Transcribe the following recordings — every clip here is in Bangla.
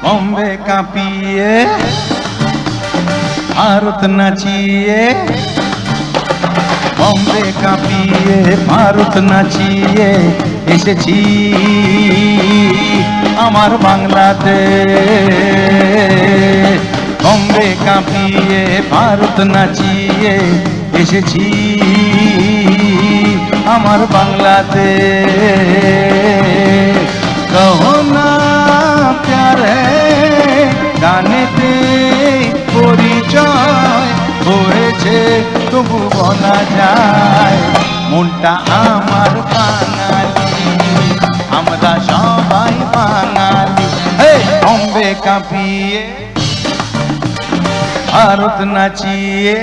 বম্বে কাঁপিয়ে ভারত নাচিয়ে, বম্বে কাঁপিয়ে ভারত নাচিয়ে এসেছি আমার বাংলাতে। বম্বে কাঁপিয়ে ভারত নাচিয়ে এসেছি আমার বাংলাতে। কহো না প্যার হ্যায় গানেতে পরিচয় হয়েছে তবু বলা যায় মনটা আমার বাঙালি, আমরা সবাই বাঙালি। বম্বে কাঁপিয়ে ভারত নাচিয়ে,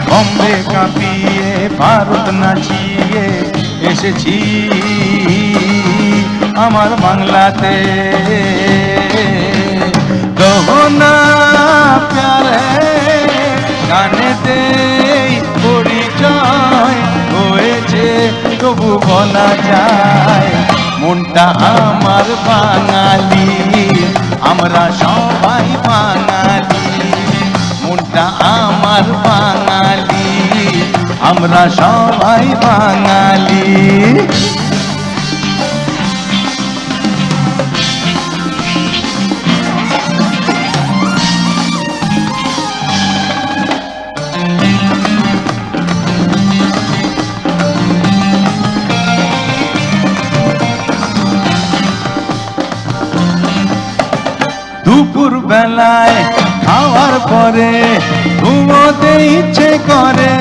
বম্বে কাঁপিয়ে ভারত নাচিয়ে এসেছি আমার বাংলাতে। কহো না প্যার হ্যায় গানেতে পরিচয় হয়েছে তবু বলা যায় মনটা আমার বাঙালি, আমরা সবাই বাঙালি। মনটা আমার বাঙালি, আমরা সবাই বাঙালি। দুপুর বেলায় খাওয়ার পরে ঘুমোতে ইচ্ছে করে,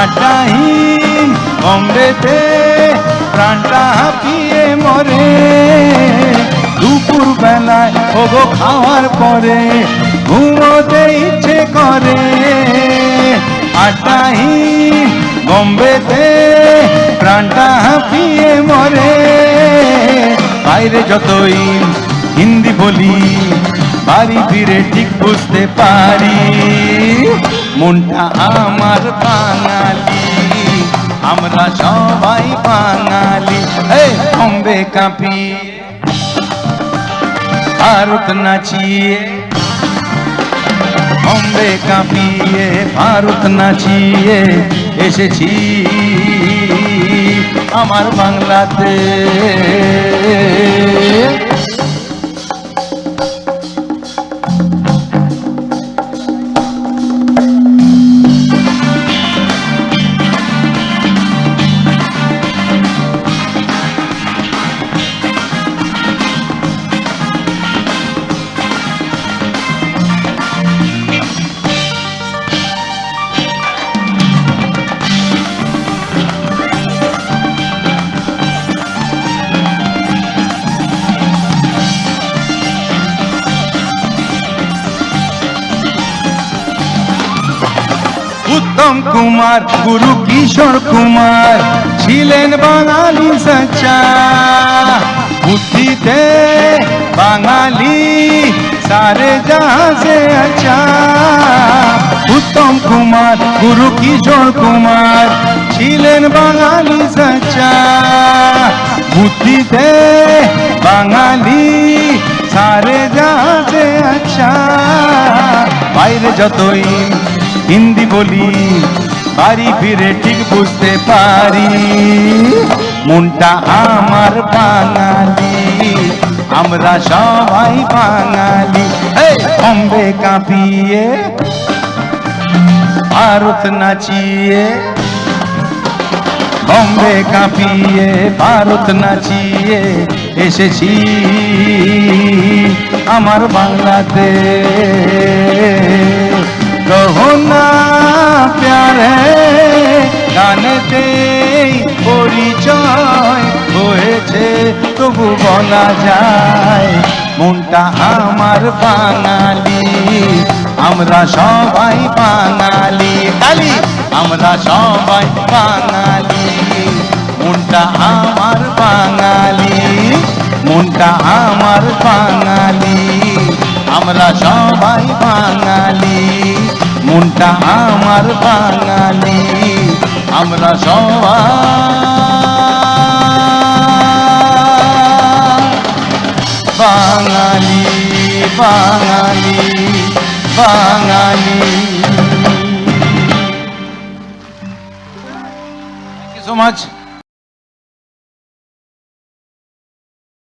আটাহীন বম্বেতে প্রাণটা হাঁপিয়ে মরে। দুপুর বেলায় ওগো খাওয়ার পরে ঘুমোতে ইচ্ছে করে, আটাহীন বম্বেতে প্রাণটা হাঁপিয়ে মরে। বাইরে যতই হিন্দি বলি বাড়ি ফিরে ঠিক বুঝতে পারি মনটা আমার বাঙালি, আমরা সবাই বাঙালি। বম্বে কাঁপিয়ে ভারত নাচিয়ে, বম্বে কাঁপিয়ে ভারত নাচিয়ে এসেছি আমার বাংলাতে। উত্তম কুমার গুরু কিশোর কুমার ছিলেন বাঙালি সচ্চা, বুদ্ধিতে বাঙালি সারে জাহাঁ সে আচ্ছা। উত্তম কুমার গুরু কিশোর কুমার ছিলেন বাঙালি সচ্চা, বুদ্ধিতে বাঙালি সারে জাহাঁ সে আচ্ছা। বাইরে যতই হিন্দি বলি বাড়ি ফিরে ঠিক বুঝতে পারি মনটা আমার বাঙালি, আমরা সবাই বাঙালি। বম্বে কাঁপিয়ে ভারত নাচিয়ে, বম্বে কাঁপিয়ে ভারত নাচিয়ে এসেছি আমার বাংলাতে। কহো না প্যার হ্যায় গানেতে পরিচয় হয়েছে তবু বলা যায় মনটা আমার বাঙালি, আমরা সবাই বাঙালি। কালি আমরা সবাই বাঙালি, মনটা আমার বাঙালি, মনটা আমার বাঙালি, আমরা সবাই বাঙালি। মনটা আমার বাঙালি, আমরা সবাই Bangali Bangali Bangali. Thank you so much.